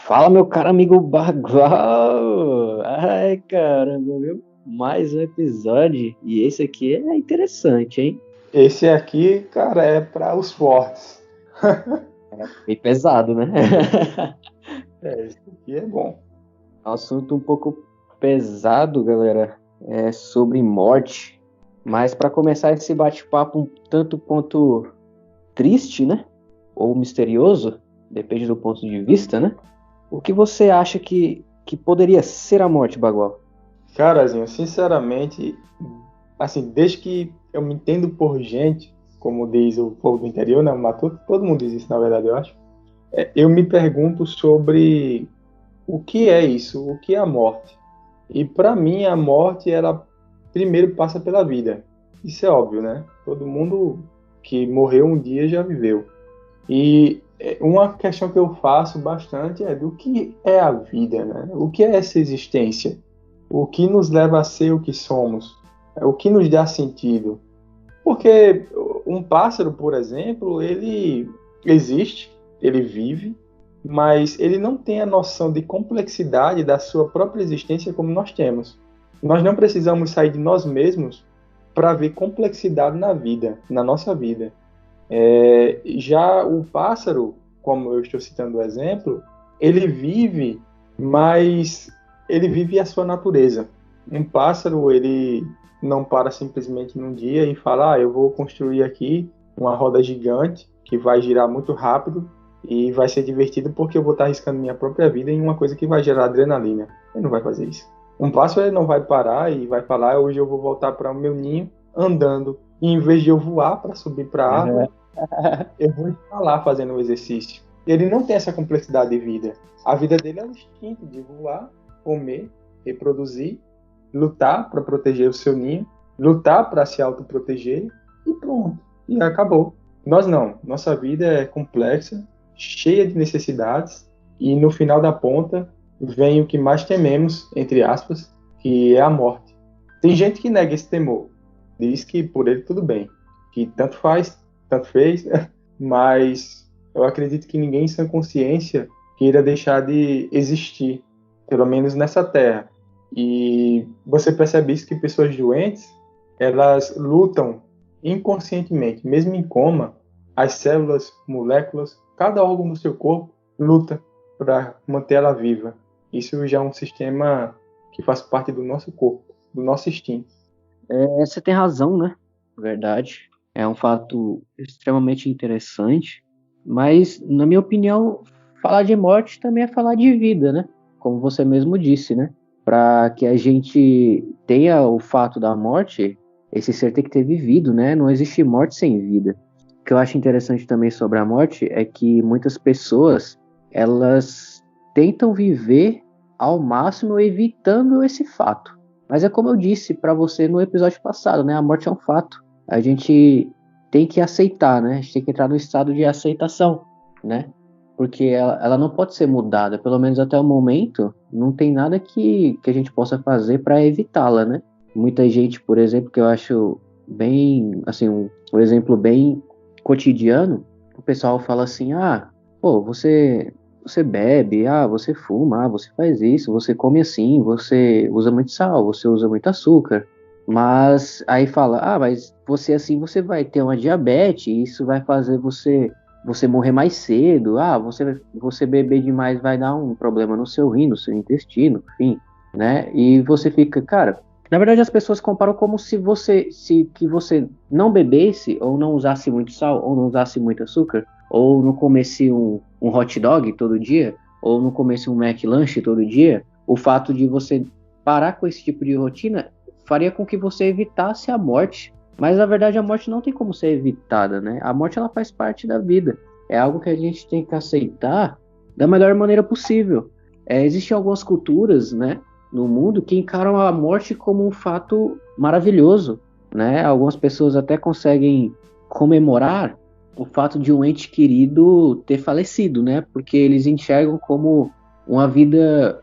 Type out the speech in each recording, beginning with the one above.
Fala, meu caro amigo Bagual! Ai, caramba, viu? Mais um episódio. E esse aqui é interessante, hein? Esse aqui, cara, é para os fortes. Bem pesado, né? Esse aqui é bom. Assunto um pouco pesado, galera. É sobre morte. Mas para começar esse bate-papo um tanto quanto triste, né? Ou misterioso, depende do ponto de vista, né? O que você acha que poderia ser a morte, Bagual? Carazinho, sinceramente, assim, desde que eu me entendo por gente, como diz o povo do interior, né, o Matuto, todo mundo diz isso, na verdade, eu acho. Eu me pergunto sobre o que é isso, o que é a morte. E para mim, a morte, ela primeiro passa pela vida. Isso é óbvio, né? Todo mundo que morreu um dia já viveu. E uma questão que eu faço bastante é do que é a vida, né? O que é essa existência? O que nos leva a ser o que somos? O que nos dá sentido? Porque um pássaro, por exemplo, ele existe, ele vive, mas ele não tem a noção de complexidade da sua própria existência como nós temos. Nós não precisamos sair de nós mesmos para ver complexidade na vida, na nossa vida. Já o pássaro, como eu estou citando o exemplo, ele vive, mas ele vive a sua natureza. Um pássaro, ele não para simplesmente num dia e fala, eu vou construir aqui uma roda gigante que vai girar muito rápido e vai ser divertido porque eu vou estar arriscando minha própria vida em uma coisa que vai gerar adrenalina. Ele não vai fazer isso. Um pássaro, ele não vai parar e vai falar, hoje eu vou voltar para o meu ninho andando. E em vez de eu voar para subir para a árvore, eu vou estar lá fazendo o exercício. Ele não tem essa complexidade de vida. A vida dele é o instinto de voar, comer, reproduzir, lutar para proteger o seu ninho, lutar para se autoproteger e pronto. E acabou. Nós não. Nossa vida é complexa, cheia de necessidades e no final da ponta vem o que mais tememos, entre aspas, que é a morte. Tem gente que nega esse temor. Diz que por ele tudo bem. Que tanto faz, tanto fez, mas eu acredito que ninguém em sã consciência queira deixar de existir, pelo menos nessa terra. E você percebe isso que pessoas doentes, elas lutam inconscientemente, mesmo em coma, as células, moléculas, cada órgão do seu corpo luta para manter ela viva. Isso já é um sistema que faz parte do nosso corpo, do nosso instinto. Você tem razão, né? Verdade. É um fato extremamente interessante, mas, na minha opinião, falar de morte também é falar de vida, né? Como você mesmo disse, né? Para que a gente tenha o fato da morte, esse ser tem que ter vivido, né? Não existe morte sem vida. O que eu acho interessante também sobre a morte é que muitas pessoas, elas tentam viver ao máximo evitando esse fato. Mas é como eu disse para você no episódio passado, né? A morte é um fato. A gente tem que aceitar, né? A gente tem que entrar no estado de aceitação, né? Porque ela não pode ser mudada, pelo menos até o momento, não tem nada que a gente possa fazer para evitá-la, né? Muita gente, por exemplo, que eu acho bem, assim, um exemplo bem cotidiano, o pessoal fala assim, pô, você bebe, você fuma, você faz isso, você come assim, você usa muito sal, você usa muito açúcar. Mas aí fala, mas você assim, você vai ter uma diabetes, isso vai fazer você morrer mais cedo. Você beber demais vai dar um problema no seu rim, no seu intestino, enfim, né? E você fica, cara, na verdade as pessoas comparam como se que você não bebesse ou não usasse muito sal ou não usasse muito açúcar, ou não comesse um hot dog todo dia, ou não comesse um McLanche todo dia, o fato de você parar com esse tipo de rotina faria com que você evitasse a morte. Mas na verdade a morte não tem como ser evitada, né? A morte ela faz parte da vida. É algo que a gente tem que aceitar da melhor maneira possível. Existem algumas culturas, né, no mundo que encaram a morte como um fato maravilhoso, né? Algumas pessoas até conseguem comemorar o fato de um ente querido ter falecido, né? Porque eles enxergam como uma vida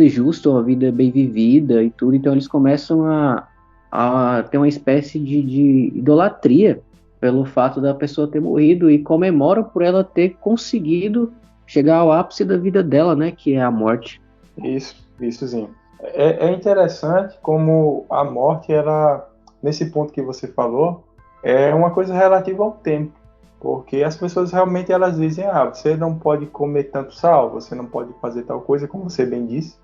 justa, uma vida bem vivida e tudo. Então eles começam a ter uma espécie de idolatria pelo fato da pessoa ter morrido e comemoram por ela ter conseguido chegar ao ápice da vida dela, né? Que é a morte. Isso sim. É interessante como a morte, ela, nesse ponto que você falou, é uma coisa relativa ao tempo. Porque as pessoas realmente elas dizem, você não pode comer tanto sal, você não pode fazer tal coisa, como você bem disse.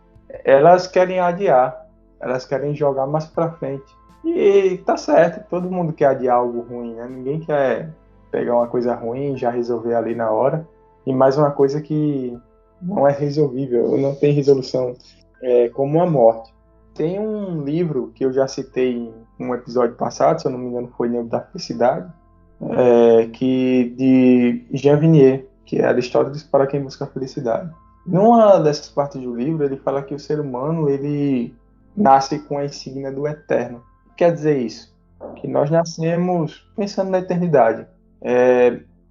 Elas querem adiar, elas querem jogar mais pra frente. E tá certo, todo mundo quer adiar algo ruim, né? Ninguém quer pegar uma coisa ruim e já resolver ali na hora. E mais uma coisa que não é resolvível, não tem resolução, como a morte. Tem um livro que eu já citei em um episódio passado, se eu não me engano foi Livro da Felicidade, de Jean Vanier, que é Aristóteles para quem busca a felicidade. Numa dessas partes do livro, ele fala que o ser humano ele nasce com a insígnia do eterno. O que quer dizer isso? Que nós nascemos pensando na eternidade.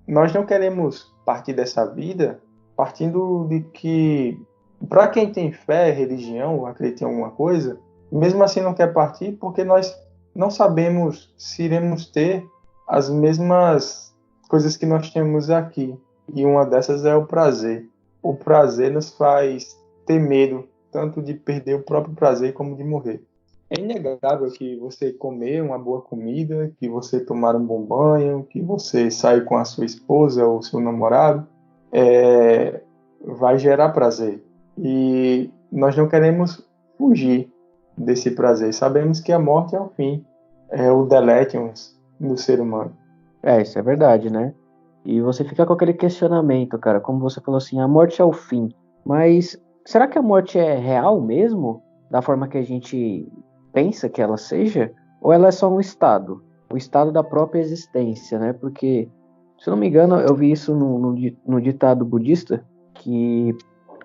Nós não queremos partir dessa vida partindo de que, para quem tem fé, religião, acredita em alguma coisa, mesmo assim não quer partir porque nós não sabemos se iremos ter as mesmas coisas que nós temos aqui. E uma dessas é o prazer. O prazer nos faz ter medo, tanto de perder o próprio prazer como de morrer. É inegável que você comer uma boa comida, que você tomar um bom banho, que você sair com a sua esposa ou seu namorado, vai gerar prazer. E nós não queremos fugir desse prazer. Sabemos que a morte é o fim, é o delétion do ser humano. Isso é verdade, né? E você fica com aquele questionamento, cara, como você falou assim, a morte é o fim. Mas será que a morte é real mesmo? Da forma que a gente pensa que ela seja? Ou ela é só um estado? O estado da própria existência, né? Porque, se eu não me engano, eu vi isso no ditado budista, que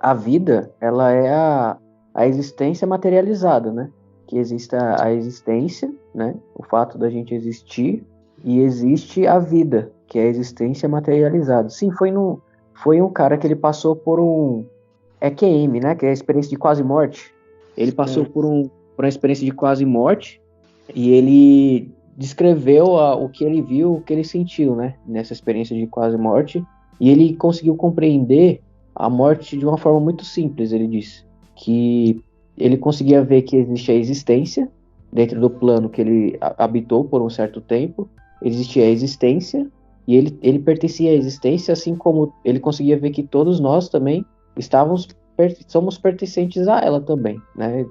a vida, ela é a existência materializada, né? Que existe a existência, né? O fato da gente existir, e existe a vida, que é a existência materializada. Sim, foi um cara que ele passou por um EQM, né? Que é a experiência de quase morte. Ele passou por uma experiência de quase morte e ele descreveu o que ele viu, o que ele sentiu, né? Nessa experiência de quase morte. E ele conseguiu compreender a morte de uma forma muito simples, ele disse. Que ele conseguia ver que existe a existência dentro do plano que ele habitou por um certo tempo. Existia a existência e ele pertencia à existência, assim como ele conseguia ver que todos nós também somos pertencentes a ela também, né?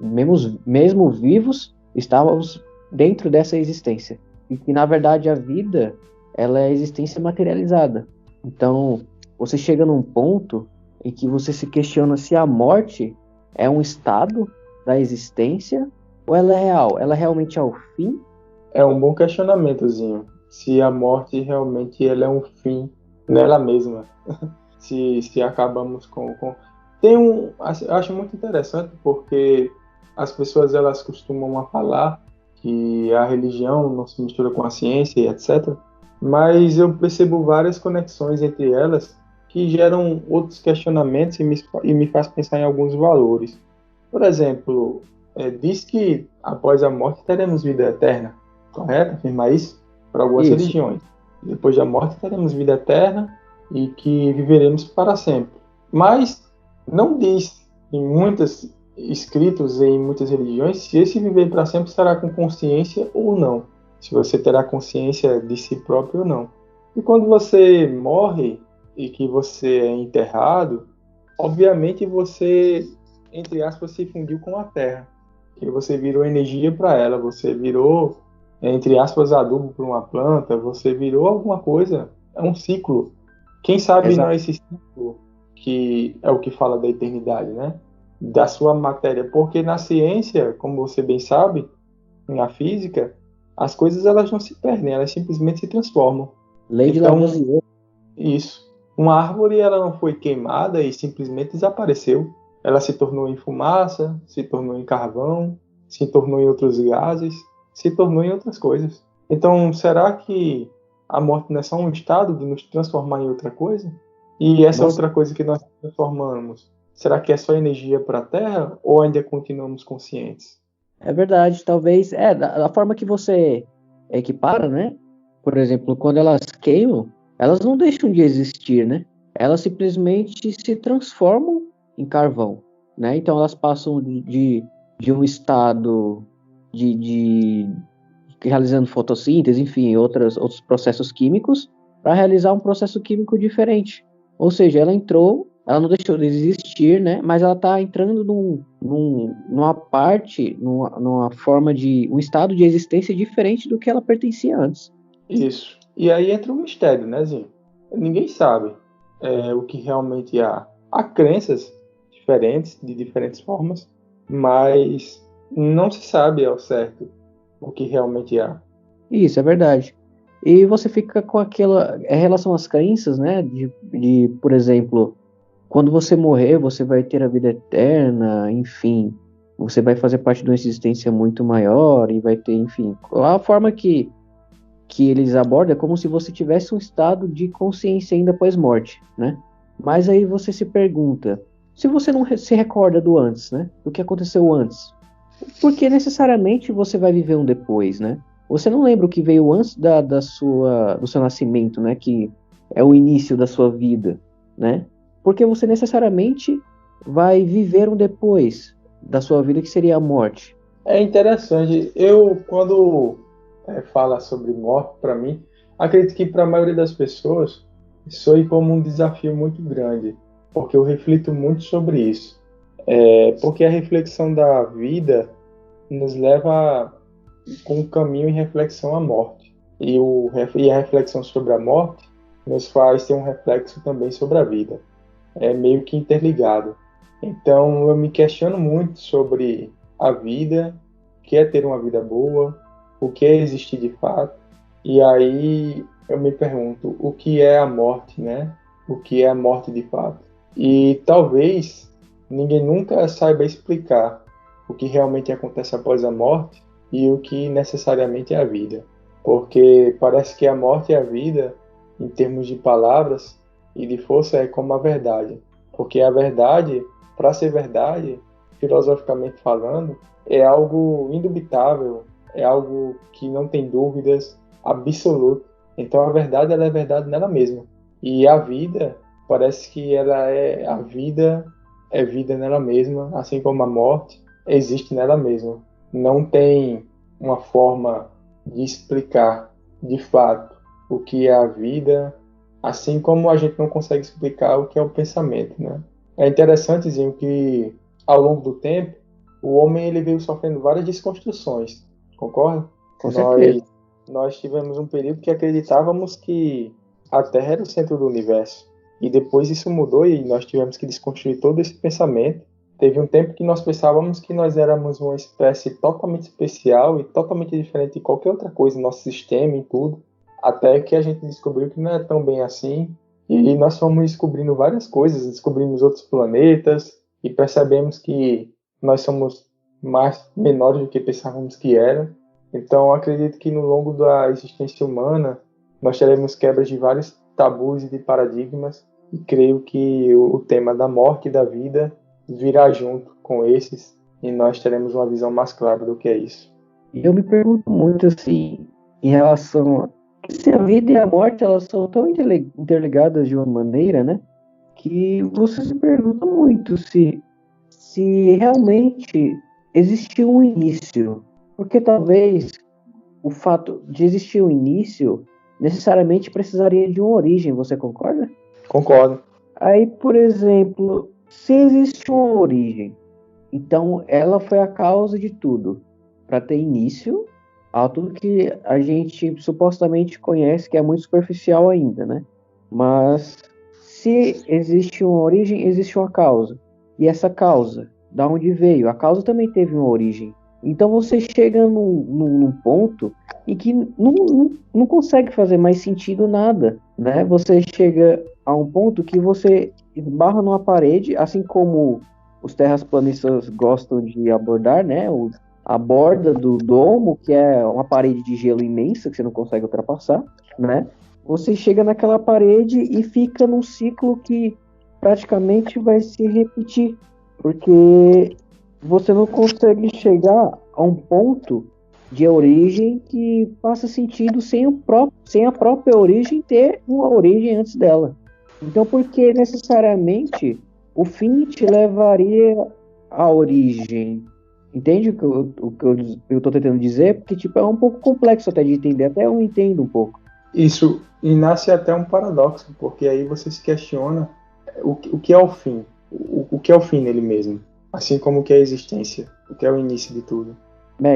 Mesmo vivos, estávamos dentro dessa existência. E que, na verdade, a vida, ela é a existência materializada. Então, você chega num ponto em que você se questiona se a morte é um estado da existência ou ela é real? Ela realmente é o fim? É um bom questionamentozinho. Se a morte realmente ela é um fim nela mesma. se acabamos com... Eu acho muito interessante porque as pessoas elas costumam a falar que a religião não se mistura com a ciência e etc. Mas eu percebo várias conexões entre elas que geram outros questionamentos e me faz pensar em alguns valores. Por exemplo, diz que após a morte teremos vida eterna, correto? Afirmar isso para algumas Isso. religiões. Depois da morte teremos vida eterna e que viveremos para sempre. Mas não diz em muitos escritos em muitas religiões se esse viver para sempre será com consciência ou não. Se você terá consciência de si próprio ou não. E quando você morre e que você é enterrado, obviamente você, entre aspas, se fundiu com a terra. Que você virou energia para ela, você virou, entre aspas, adubo para uma planta, você virou alguma coisa. É um ciclo. Quem sabe não é esse ciclo que é o que fala da eternidade, né? Da sua matéria. Porque na ciência, como você bem sabe, na física, as coisas elas não se perdem, elas simplesmente se transformam. Lei de Então, Lavoisier. isso. Uma árvore ela não foi queimada e simplesmente desapareceu. Ela se tornou em fumaça, se tornou em carvão, se tornou em outros gases, se tornou em outras coisas. Então, será que a morte não é só um estado de nos transformar em outra coisa? E essa outra coisa que nós transformamos, será que é só energia para a Terra ou ainda continuamos conscientes? É verdade, talvez. Da forma que você equipara, né? Por exemplo, quando elas queimam, elas não deixam de existir, né? elas simplesmente se transformam em carvão, né? Então elas passam de um estado de realizando fotossíntese, enfim, outros processos químicos, para realizar um processo químico diferente. Ou seja, ela não deixou de existir, né? Mas ela está entrando numa forma de um estado de existência diferente do que ela pertencia antes. Isso. E aí entra um mistério, né, Zinho? Ninguém sabe o que realmente há. Há crenças diferentes, de diferentes formas, mas não se sabe ao certo o que realmente há. Isso, é verdade. E você fica com aquela. Em relação às crenças, né? Por exemplo, quando você morrer, você vai ter a vida eterna, enfim. Você vai fazer parte de uma existência muito maior e vai ter, enfim. A forma que eles abordam é como se você tivesse um estado de consciência ainda pós-morte, né? Mas aí você se pergunta, se você não se recorda do antes, né? Do que aconteceu antes, por que necessariamente você vai viver um depois, né? Você não lembra o que veio antes do seu nascimento, né? Que é o início da sua vida, né? Porque você necessariamente vai viver um depois da sua vida, que seria a morte. É interessante. Quando fala sobre morte, para mim, acredito que para a maioria das pessoas soe como um desafio muito grande, porque eu reflito muito sobre isso. Porque a reflexão da vida nos leva com um caminho em reflexão à morte. E a reflexão sobre a morte nos faz ter um reflexo também sobre a vida. É meio que interligado. Então eu me questiono muito sobre a vida, o que é ter uma vida boa, o que é existir de fato. E aí eu me pergunto, o que é a morte, né? O que é a morte de fato? E talvez ninguém nunca saiba explicar o que realmente acontece após a morte e o que necessariamente é a vida. Porque parece que a morte e a vida, em termos de palavras e de força, é como a verdade. Porque a verdade, para ser verdade, filosoficamente falando, é algo indubitável, é algo que não tem dúvidas, absoluto. Então a verdade, ela é verdade nela mesma. E a vida, parece que ela é vida nela mesma, assim como a morte existe nela mesma. Não tem uma forma de explicar de fato o que é a vida, assim como a gente não consegue explicar o que é o pensamento, né? É interessante, Zinho, que ao longo do tempo o homem ele veio sofrendo várias desconstruções, concorda? Com certeza. Nós tivemos um período que acreditávamos que a Terra era o centro do universo. E depois isso mudou e nós tivemos que desconstruir todo esse pensamento. Teve um tempo que nós pensávamos que nós éramos uma espécie totalmente especial e totalmente diferente de qualquer outra coisa no nosso sistema e tudo. Até que a gente descobriu que não é tão bem assim. E nós fomos descobrindo várias coisas, descobrimos outros planetas e percebemos que nós somos mais menores do que pensávamos que era. Então, acredito que no longo da existência humana, nós teremos quebras de vários tabus e de paradigmas, e creio que o tema da morte e da vida virá junto com esses, e nós teremos uma visão mais clara do que é isso. E eu me pergunto muito, assim, em relação a se a vida e a morte, elas são tão interligadas de uma maneira, né, que você se pergunta muito se realmente existiu um início. Porque talvez o fato de existir um início necessariamente precisaria de uma origem, você concorda? Concordo. Aí, por exemplo, se existe uma origem, então ela foi a causa de tudo, para ter início a tudo que a gente supostamente conhece, que é muito superficial ainda, né? Mas se existe uma origem, existe uma causa. E essa causa, da onde veio? A causa também teve uma origem. Então você chega num ponto em que não consegue fazer mais sentido nada, né? Você chega a um ponto que você esbarra numa parede, assim como os terraplanistas gostam de abordar, né? A borda do domo, que é uma parede de gelo imensa que você não consegue ultrapassar, né? Você chega naquela parede e fica num ciclo que praticamente vai se repetir, porque você não consegue chegar a um ponto de origem que faça sentido sem a própria origem ter uma origem antes dela. Então, por que necessariamente o fim te levaria à origem? Entende o que eu tô tentando dizer? Porque, tipo, é um pouco complexo até de entender. Até eu entendo um pouco. Isso, e nasce até um paradoxo, porque aí você se questiona o que é o fim, o que é o fim nele mesmo, assim como o que é a existência, o que é o início de tudo.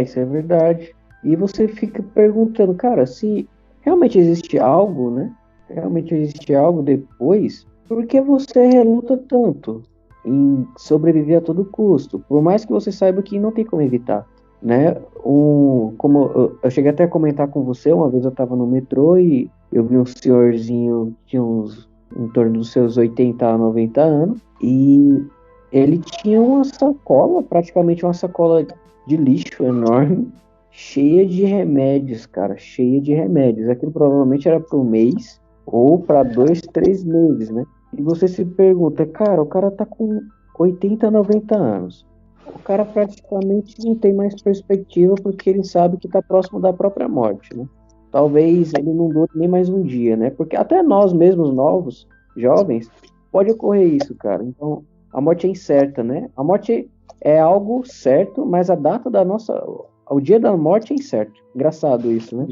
Isso é verdade. E você fica perguntando, cara, se realmente existe algo, né? Realmente existe algo depois, por que você reluta tanto em sobreviver a todo custo? Por mais que você saiba que não tem como evitar, né? Como eu cheguei até a comentar com você, uma vez eu estava no metrô e eu vi um senhorzinho de uns em torno dos seus 80 a 90 anos e ele tinha uma sacola, praticamente uma sacola de lixo enorme, cheia de remédios, cara, cheia de remédios. Aquilo provavelmente era por mês ou para 2, 3 meses, né? E você se pergunta, cara, o cara tá com 80, 90 anos. O cara praticamente não tem mais perspectiva porque ele sabe que está próximo da própria morte, né? Talvez ele não dure nem mais um dia, né? Porque até nós mesmos, novos, jovens, pode ocorrer isso, cara. Então, a morte é incerta, né? A morte é algo certo, mas a data da nossa... O dia da morte é incerto. Engraçado isso, né?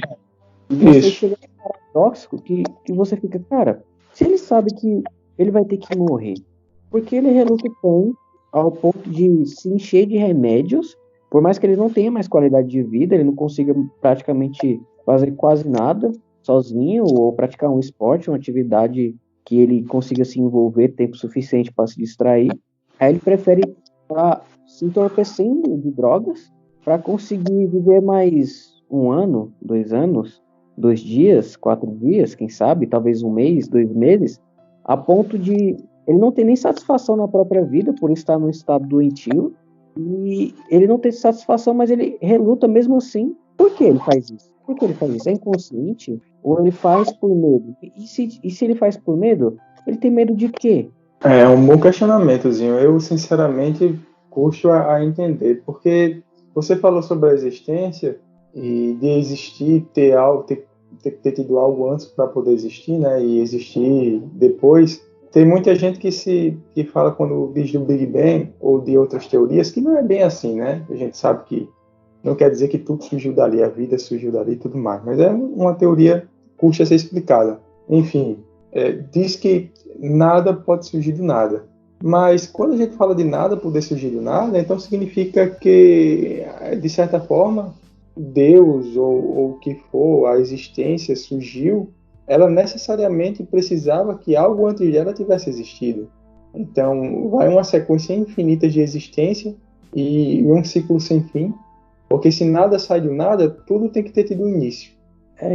E você Isso. chega num paradoxo que você fica, cara, se ele sabe que ele vai ter que morrer, porque ele reluta tanto ao ponto de se encher de remédios, por mais que ele não tenha mais qualidade de vida, ele não consiga praticamente fazer quase nada sozinho, ou praticar um esporte, uma atividade que ele consiga se envolver tempo suficiente para se distrair, aí ele prefere estar se entorpecendo de drogas para conseguir viver mais 1 ano, 2 anos, 2 dias, 4 dias, quem sabe, talvez 1 mês, 2 meses, a ponto de ele não ter nem satisfação na própria vida por estar num estado doentio e ele não ter satisfação, mas ele reluta mesmo assim. Por que ele faz isso? Por que ele faz isso? É inconsciente? Ou ele faz por medo? E se ele faz por medo, ele tem medo de quê? É um bom questionamentozinho. Eu, sinceramente, custo a entender, porque você falou sobre a existência e de existir, ter algo, ter tido algo antes para poder existir, né? E existir depois. Tem muita gente que fala quando diz do Big Bang ou de outras teorias que não é bem assim, né? A gente sabe que não quer dizer que tudo surgiu dali, a vida surgiu dali e tudo mais, mas é uma teoria que custa ser explicada. Enfim, diz que nada pode surgir do nada. Mas quando a gente fala de nada poder surgir do nada, então significa que, de certa forma, Deus ou o que for, a existência surgiu, ela necessariamente precisava que algo antes dela tivesse existido. Então, vai uma sequência infinita de existência e um ciclo sem fim, porque se nada sai do nada, tudo tem que ter tido um início.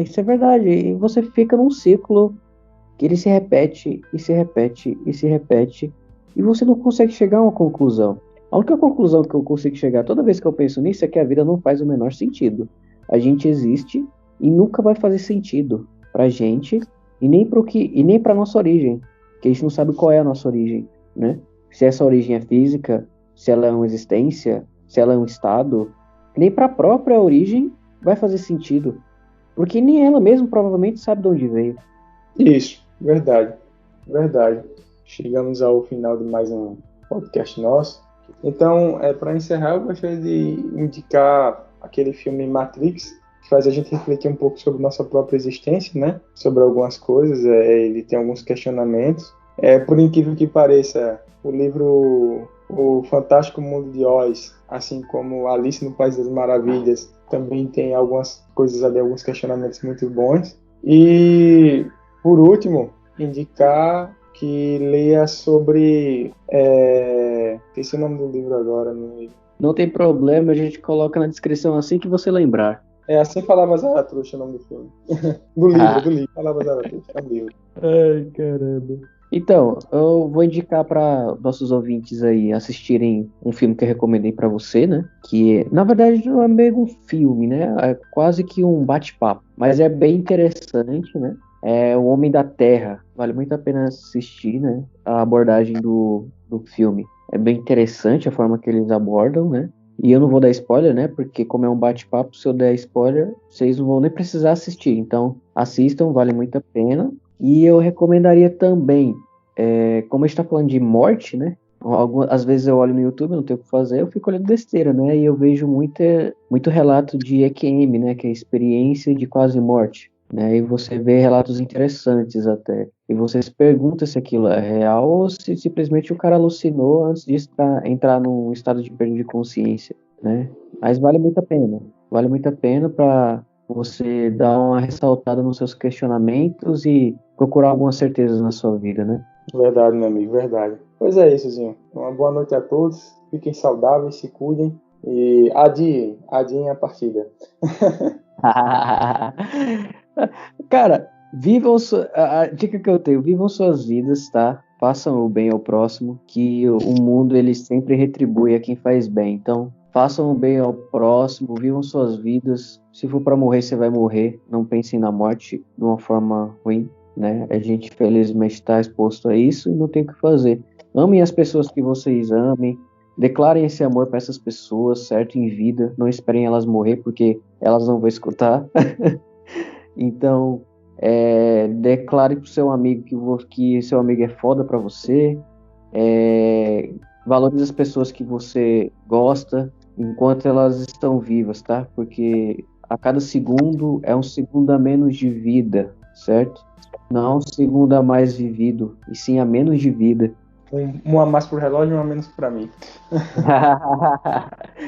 Isso é verdade. E você fica num ciclo que ele se repete, e se repete, e se repete, e você não consegue chegar a uma conclusão. A única conclusão que eu consigo chegar toda vez que eu penso nisso é que a vida não faz o menor sentido. A gente existe e nunca vai fazer sentido pra gente e nem para nossa origem, que a gente não sabe qual é a nossa origem, né? Se essa origem é física, se ela é uma existência, se ela é um estado, nem para a própria origem vai fazer sentido, porque nem ela mesma provavelmente sabe de onde veio. Isso, verdade, verdade. Chegamos ao final de mais um podcast nosso. Então, para encerrar, eu gostaria de indicar aquele filme Matrix, que faz a gente refletir um pouco sobre nossa própria existência, né? Sobre algumas coisas, ele tem alguns questionamentos. Por incrível que pareça, o livro O Fantástico Mundo de Oz, assim como Alice no País das Maravilhas, também tem algumas coisas ali, alguns questionamentos muito bons. E, por último, indicar que leia sobre... esqueci o nome do livro agora. Não tem problema, a gente coloca na descrição assim que você lembrar. Assim Falava Zaratustra, o nome do filme. Do livro. Falava Zaratustra, é um livro. Ai, caramba. Então, eu vou indicar para nossos ouvintes aí assistirem um filme que eu recomendei para você, né? Que na verdade não é meio um filme, né? É quase que um bate-papo, mas é bem interessante, né? É O Homem da Terra. Vale muito a pena assistir, né? A abordagem do filme. É bem interessante a forma que eles abordam, né? E eu não vou dar spoiler, né? Porque como é um bate-papo, se eu der spoiler, vocês não vão nem precisar assistir. Então, assistam, vale muito a pena. E eu recomendaria também como a gente tá falando de morte, né? Às vezes eu olho no YouTube, não tenho o que fazer, eu fico olhando besteira, né? E eu vejo muito relato de EQM, né? Que é experiência de quase morte, né? E você vê relatos interessantes até. E você se pergunta se aquilo é real ou se simplesmente o cara alucinou antes de entrar num estado de perda de consciência, né? Mas vale muito a pena. Vale muito a pena para você dar uma ressaltada nos seus questionamentos e procurar algumas certezas na sua vida, né? Verdade, meu amigo, verdade. Pois é isso, Zinho. Uma boa noite a todos. Fiquem saudáveis, se cuidem e adiem a partida. Cara, a dica que eu tenho, vivam suas vidas, tá? Façam o bem ao próximo, que o mundo ele sempre retribui a quem faz bem. Então, façam o bem ao próximo, vivam suas vidas. Se for para morrer, você vai morrer. Não pensem na morte de uma forma ruim, né? A gente felizmente está exposto a isso e não tem o que fazer. Amem as pessoas que vocês amem. Declarem esse amor para essas pessoas, certo? Em vida. Não esperem elas morrer, porque elas não vão escutar. Então, declare pro seu amigo que seu amigo é foda pra você. Valorize as pessoas que você gosta enquanto elas estão vivas, tá? Porque a cada segundo é um segundo a menos de vida, certo? Não um segundo a mais vivido, e sim a menos de vida. Um a mais pro relógio e um a menos pra mim.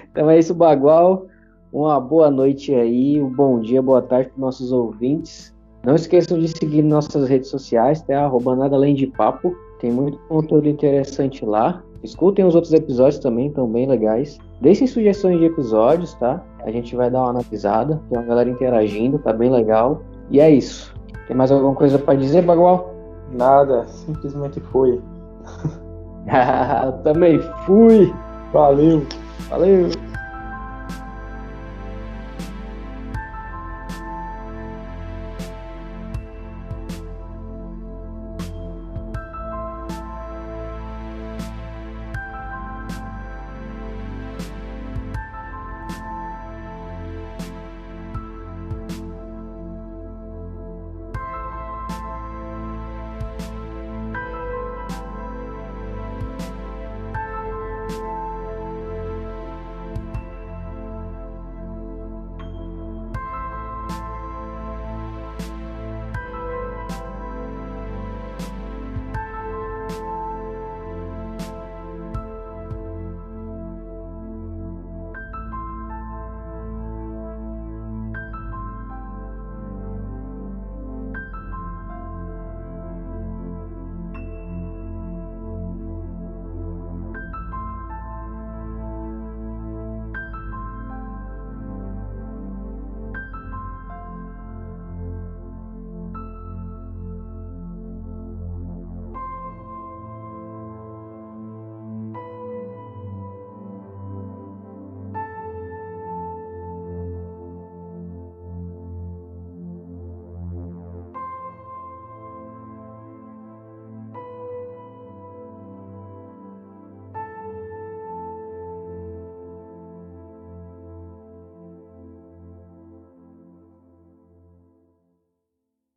Então é isso, Bagual. Uma boa noite aí, um bom dia, boa tarde para nossos ouvintes. Não esqueçam de seguir nossas redes sociais, tá? @nada além de papo. Tem muito conteúdo interessante lá. Escutem os outros episódios também, estão bem legais. Deixem sugestões de episódios, tá? A gente vai dar uma analisada. Tem uma galera interagindo, tá bem legal. E é isso. Tem mais alguma coisa para dizer, Bagual? Nada, simplesmente foi. Também fui. Valeu. Valeu.